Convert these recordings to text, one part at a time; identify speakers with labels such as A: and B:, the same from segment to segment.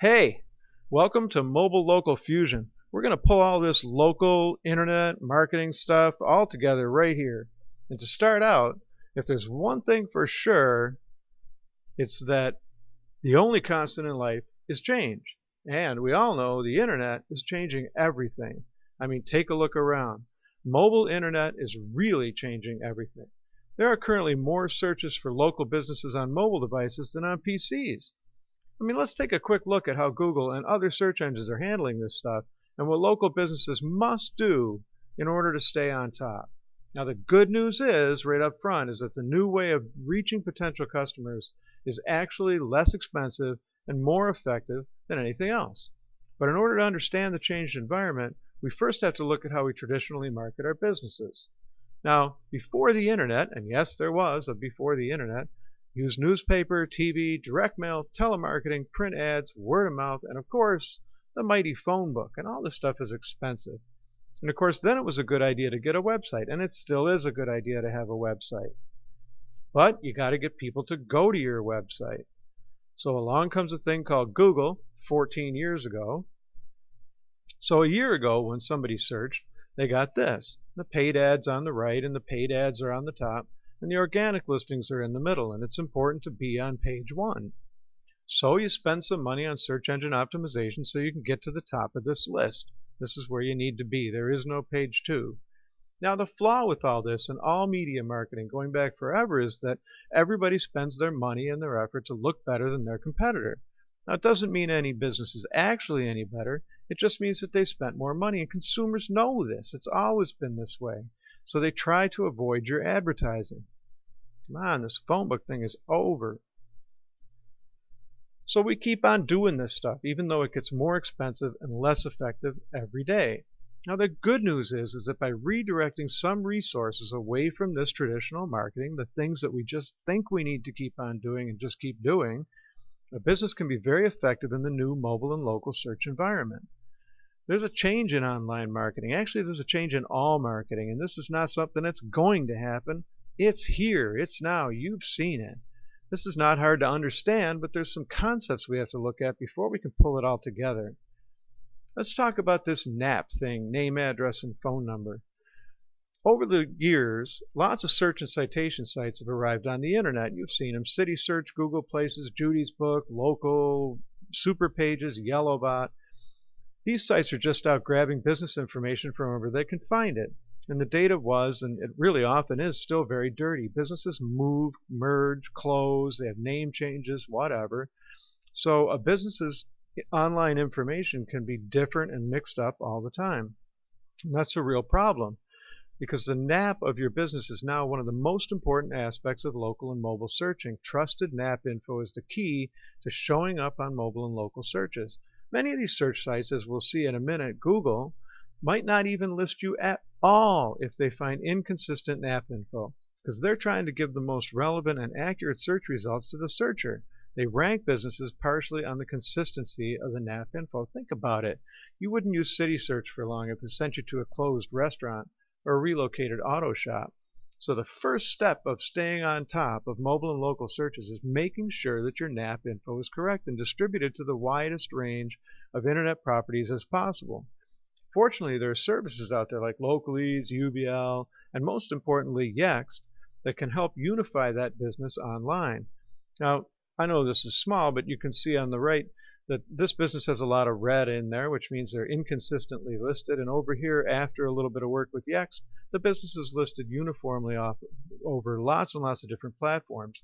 A: Hey, welcome to Mobile Local Fusion. We're going to pull all this local internet marketing stuff all together right here. And to start out, if there's one thing for sure, it's that the only constant in life is change. And we all know the internet is changing everything. I mean, take a look around. Mobile internet is really changing everything. There are currently more searches for local businesses on mobile devices than on PCs. I mean, let's take a quick look at how Google and other search engines are handling this stuff and what local businesses must do in order to stay on top. Now, the good news is, right up front, is that the new way of reaching potential customers is actually less expensive and more effective than anything else. But in order to understand the changed environment, we first have to look at how we traditionally market our businesses. Now, before the internet, and yes, there was a before the internet, use newspaper, TV, direct mail, telemarketing, print ads, word of mouth, and of course, the mighty phone book. And all this stuff is expensive. And of course, then it was a good idea to get a website, and it still is a good idea to have a website. But you got to get people to go to your website. So along comes a thing called Google 14 years ago. So a year ago, when somebody searched, they got this. The paid ads on the right and the paid ads are on the top, and the organic listings are in the middle, and it's important to be on page one. So you spend some money on search engine optimization so you can get to the top of this list. This is where you need to be. There is no page two. Now, the flaw with all this and all media marketing going back forever is that everybody spends their money and their effort to look better than their competitor. Now, it doesn't mean any business is actually any better. It just means that they spent more money, and consumers know this. It's always been this way. So they try to avoid your advertising. Come on, this phone book thing is over. So we keep on doing this stuff, even though it gets more expensive and less effective every day. Now, the good news is that by redirecting some resources away from this traditional marketing, the things that we just think we need to keep on doing and just keep doing, a business can be very effective in the new mobile and local search environment. There's a change in online marketing. Actually, there's a change in all marketing, and this is not something that's going to happen. It's here. It's now. You've seen it. This is not hard to understand, but there's some concepts we have to look at before we can pull it all together. Let's talk about this NAP thing, name, address, and phone number. Over the years, lots of search and citation sites have arrived on the internet. You've seen them: City Search, Google Places, Judy's Book, Local, Super Pages, Yellowbot. These sites are just out grabbing business information from wherever they can find it. And the data was, and it really often is, still very dirty. Businesses move, merge, close, they have name changes, whatever. So a business's online information can be different and mixed up all the time. And that's a real problem, because the NAP of your business is now one of the most important aspects of local and mobile searching. Trusted NAP info is the key to showing up on mobile and local searches. Many of these search sites, as we'll see in a minute, Google, might not even list you at all if they find inconsistent NAP info, because they're trying to give the most relevant and accurate search results to the searcher. They rank businesses partially on the consistency of the NAP info. Think about it. You wouldn't use City Search for long if it sent you to a closed restaurant or a relocated auto shop. So the first step of staying on top of mobile and local searches is making sure that your NAP info is correct and distributed to the widest range of internet properties as possible. Fortunately, there are services out there like Localease, UBL, and most importantly, Yext, that can help unify that business online. Now, I know this is small, but you can see on the right that this business has a lot of red in there, which means they're inconsistently listed. And over here, after a little bit of work with Yext, the business is listed uniformly over lots and lots of different platforms.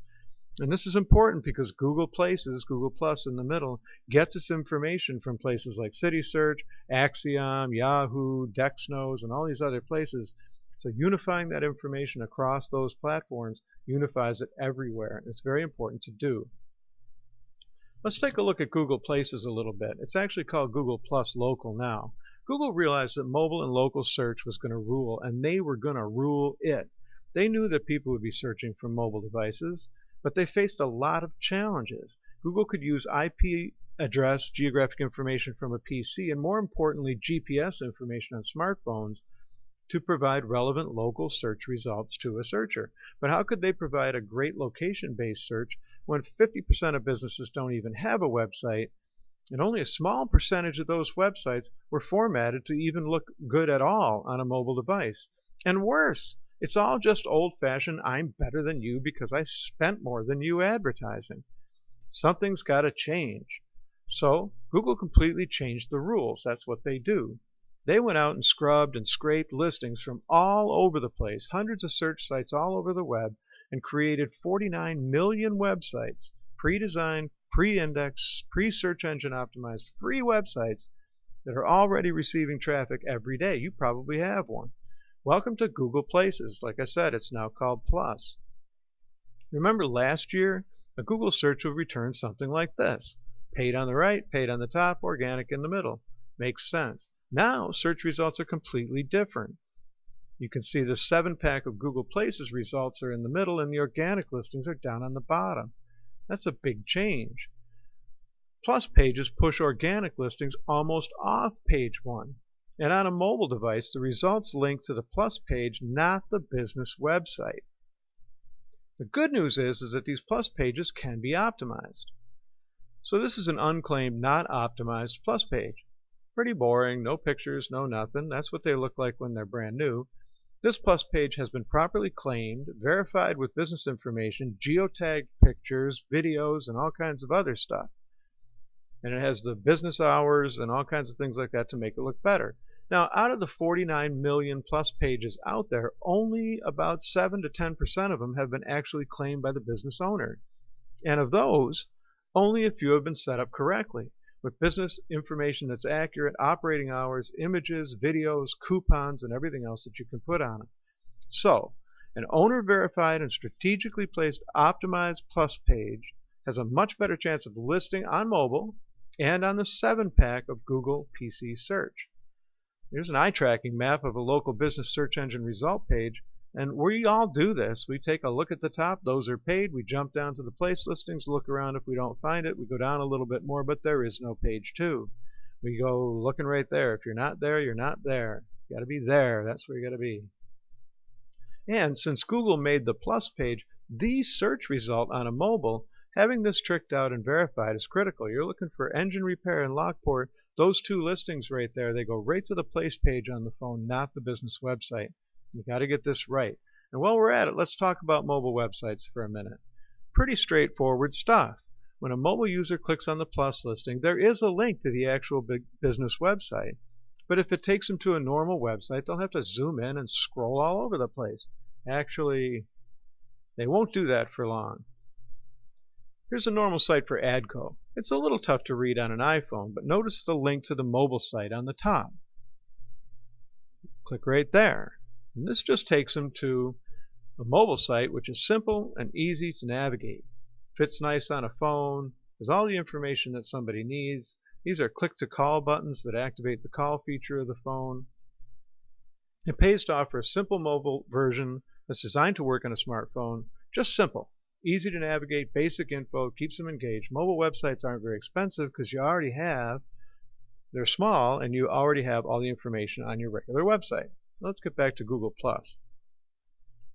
A: And this is important because Google Places, Google Plus in the middle, gets its information from places like City Search, Axiom, Yahoo, Dexnose, and all these other places. So unifying that information across those platforms unifies it everywhere. It's very important to do. Let's take a look at Google Places a little bit. It's actually called Google Plus Local now. Google realized that mobile and local search was going to rule, and they were going to rule it. They knew that people would be searching from mobile devices, but they faced a lot of challenges. Google could use IP address, geographic information from a PC, and more importantly, GPS information on smartphones to provide relevant local search results to a searcher. But how could they provide a great location-based search when 50% of businesses don't even have a website And only a small percentage of those websites were formatted to even look good at all on a mobile device. And worse, it's all just old-fashioned I'm better than you because I spent more than you advertising. Something's got to change. So Google completely changed the rules. That's what they do. They went out and scrubbed and scraped listings from all over the place, hundreds of search sites all over the web, and created 49 million websites, pre-designed, pre-indexed, pre-search engine optimized, free websites that are already receiving traffic every day. You probably have one. Welcome to Google Places. Like I said, it's now called Plus. Remember last year, a Google search would return something like this. Paid on the right, paid on the top, organic in the middle. Makes sense. Now search results are completely different. You can see the 7-pack of Google Places results are in the middle and the organic listings are down on the bottom. That's a big change. Plus pages push organic listings almost off page 1. And on a mobile device, the results link to the Plus page, not the business website. The good news is that these Plus pages can be optimized. So this is an unclaimed, not optimized Plus page. Pretty boring, no pictures, no nothing. That's what they look like when they're brand new. This Plus page has been properly claimed, verified with business information, geotagged pictures, videos, and all kinds of other stuff. And it has the business hours and all kinds of things like that to make it look better. Now, out of the 49 million Plus pages out there, only about 7 to 10% of them have been actually claimed by the business owner. And of those, only a few have been set up correctly, with business information that's accurate, operating hours, images, videos, coupons, and everything else that you can put on it. So, an owner-verified and strategically placed optimized Plus page has a much better chance of listing on mobile and on the 7-pack of Google PC search. Here's an eye-tracking map of a local business search engine result page, and we all do this. We take a look at the top, those are paid, we jump down to the place listings, look around if we don't find it, we go down a little bit more, but there is no page 2. We go looking right there. If you're not there, you're not there. You got to be there. That's where you got to be. And since Google made the Plus page the search result on a mobile, having this tricked out and verified is critical. You're looking for engine repair and Lockport, those 2 listings right there, they go right to the place page on the phone, not the business website. You got to get this right. And while we're at it, let's talk about mobile websites for a minute. Pretty straightforward stuff. When a mobile user clicks on the Plus listing, there is a link to the actual big business website. But if it takes them to a normal website, they'll have to zoom in and scroll all over the place. Actually, they won't do that for long. Here's a normal site for ADCO. It's a little tough to read on an iPhone, but notice the link to the mobile site on the top. Click right there. And this just takes them to a mobile site which is simple and easy to navigate. Fits nice on a phone, has all the information that somebody needs. These are click-to-call buttons that activate the call feature of the phone. It pays to offer a simple mobile version that's designed to work on a smartphone. Just simple, easy to navigate, basic info, keeps them engaged. Mobile websites aren't very expensive because you already have, they're small and you already have all the information on your regular website. Let's get back to Google+.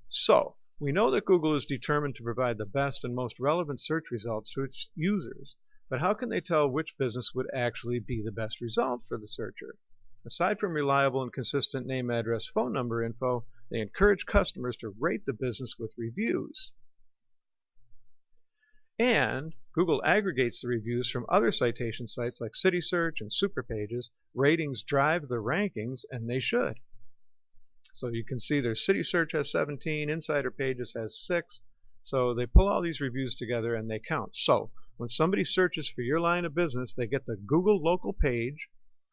A: So, we know that Google is determined to provide the best and most relevant search results to its users, but how can they tell which business would actually be the best result for the searcher? Aside from reliable and consistent name, address, phone number info, they encourage customers to rate the business with reviews. And Google aggregates the reviews from other citation sites like CitySearch and Superpages. Ratings drive the rankings, and they should. So you can see their CitySearch has 17, Insider Pages has 6. So they pull all these reviews together and they count. So when somebody searches for your line of business, they get the Google local page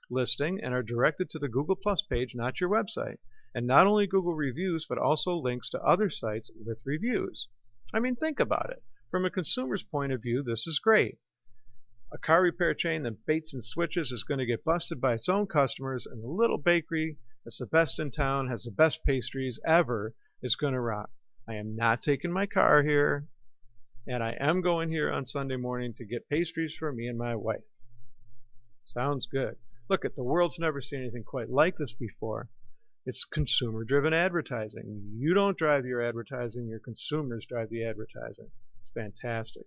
A: listing and are directed to the Google Plus page, not your website. And not only Google reviews, but also links to other sites with reviews. I mean, think about it. From a consumer's point of view, this is great. A car repair chain that baits and switches is going to get busted by its own customers, and the little bakery that's the best in town, has the best pastries ever, is going to rock. I am not taking my car here, and I am going here on Sunday morning to get pastries for me and my wife. Sounds good. Look, the world's never seen anything quite like this before. It's consumer-driven advertising. You don't drive your advertising, your consumers drive the advertising. It's fantastic.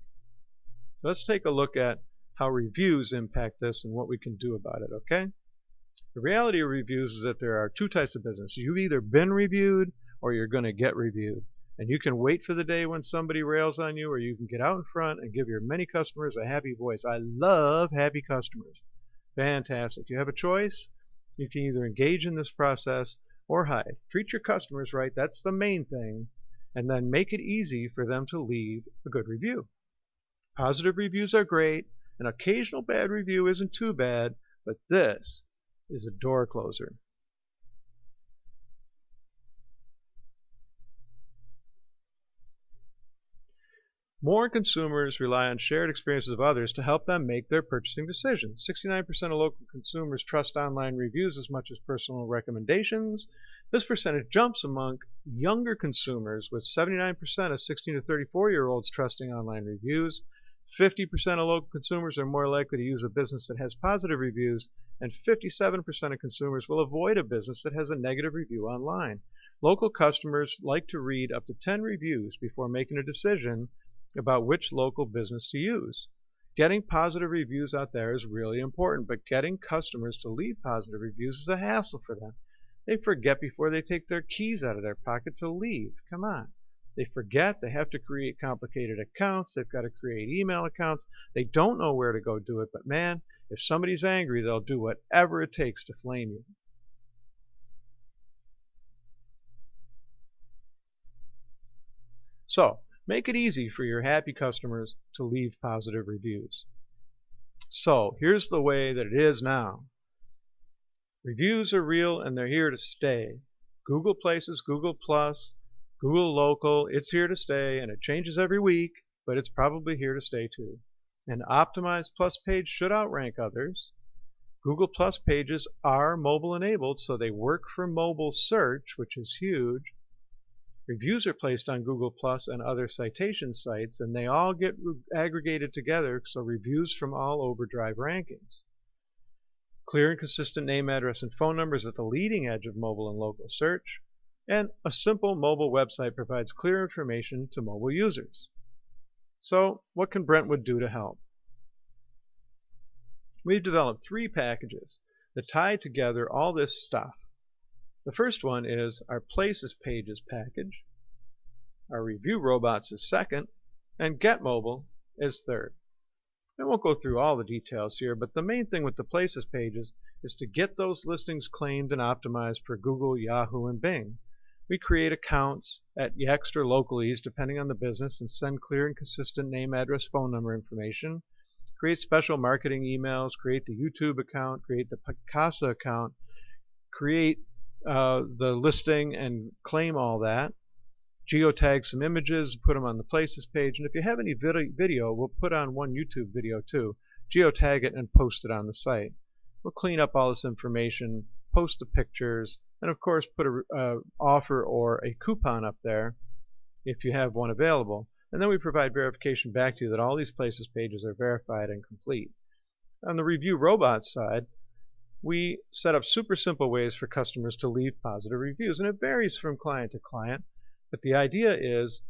A: So let's take a look at how reviews impact this and what we can do about it, okay? The reality of reviews is that there are two types of business. You've either been reviewed or you're going to get reviewed. And you can wait for the day when somebody rails on you, or you can get out in front and give your many customers a happy voice. I love happy customers. Fantastic. You have a choice. You can either engage in this process or hide. Treat your customers right. That's the main thing. And then make it easy for them to leave a good review. Positive reviews are great. An occasional bad review isn't too bad, but this is a door closer. More consumers rely on shared experiences of others to help them make their purchasing decisions. 69% of local consumers trust online reviews as much as personal recommendations. This percentage jumps among younger consumers, with 79% of 16 to 34-year-olds trusting online reviews. 50% of local consumers are more likely to use a business that has positive reviews, and 57% of consumers will avoid a business that has a negative review online. Local customers like to read up to 10 reviews before making a decision about which local business to use. Getting positive reviews out there is really important, but getting customers to leave positive reviews is a hassle for them. They forget before they take their keys out of their pocket to leave. Come on. They forget. They have to create complicated accounts. They've got to create email accounts. They don't know where to go do it, but man, if somebody's angry, they'll do whatever it takes to flame you. So, make it easy for your happy customers to leave positive reviews. So, here's the way that it is now. Reviews are real and they're here to stay. Google Places, Google Plus, Google Local, it's here to stay, and it changes every week, but it's probably here to stay too. An optimized Plus page should outrank others. Google Plus pages are mobile enabled, so they work for mobile search, which is huge. Reviews are placed on Google Plus and other citation sites, and they all get aggregated together, so reviews from all over drive rankings. Clear and consistent name, address, and phone numbers at the leading edge of mobile and local search. And a simple mobile website provides clear information to mobile users. So, what can Brentwood do to help? We've developed 3 packages that tie together all this stuff. The first one is our Places Pages package. Our Review Robots is second, and Get Mobile is third. I won't go through all the details here, but the main thing with the Places pages is to get those listings claimed and optimized for Google, Yahoo, and Bing. We create accounts at Yext or Localese, depending on the business, and send clear and consistent name, address, phone number information. Create special marketing emails, create the YouTube account, create the Picasa account, create the listing and claim all that. Geotag some images, put them on the Places page, and if you have any video, we'll put on one YouTube video too. Geotag it and post it on the site. We'll clean up all this information, post the pictures, and of course put an offer or a coupon up there if you have one available. And then we provide verification back to you that all these Places pages are verified and complete. On the Review Robot side, we set up super simple ways for customers to leave positive reviews, and it varies from client to client. But the idea is,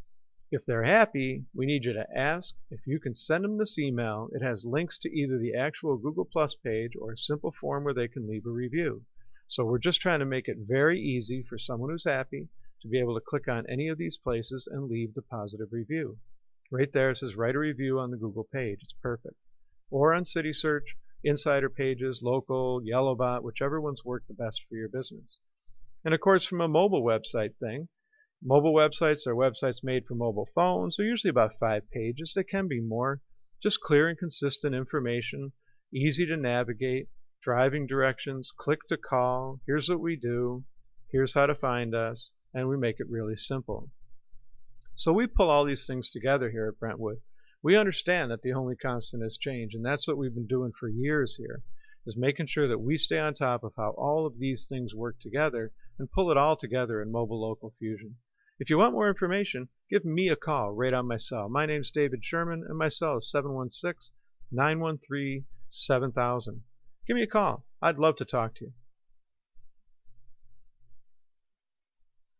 A: if they're happy, we need you to ask. If you can send them this email, it has links to either the actual Google Plus page or a simple form where they can leave a review. So we're just trying to make it very easy for someone who's happy to be able to click on any of these places and leave the positive review. Right there it says write a review on the Google page. It's perfect. Or on CitySearch, Insider Pages, Local, Yellowbot, whichever ones work the best for your business. And of course, from a mobile website thing, mobile websites are websites made for mobile phones. They're usually about 5 pages. They can be more. Just clear and consistent information, easy to navigate, driving directions, click to call, here's what we do, here's how to find us, and we make it really simple. So we pull all these things together here at Brentwood. We understand that the only constant is change, and that's what we've been doing for years here, is making sure that we stay on top of how all of these things work together and pull it all together in Mobile Local Fusion. If you want more information, give me a call right on my cell. My name's David Sherman, and my cell is 716-913-7000. Give me a call. I'd love to talk to you.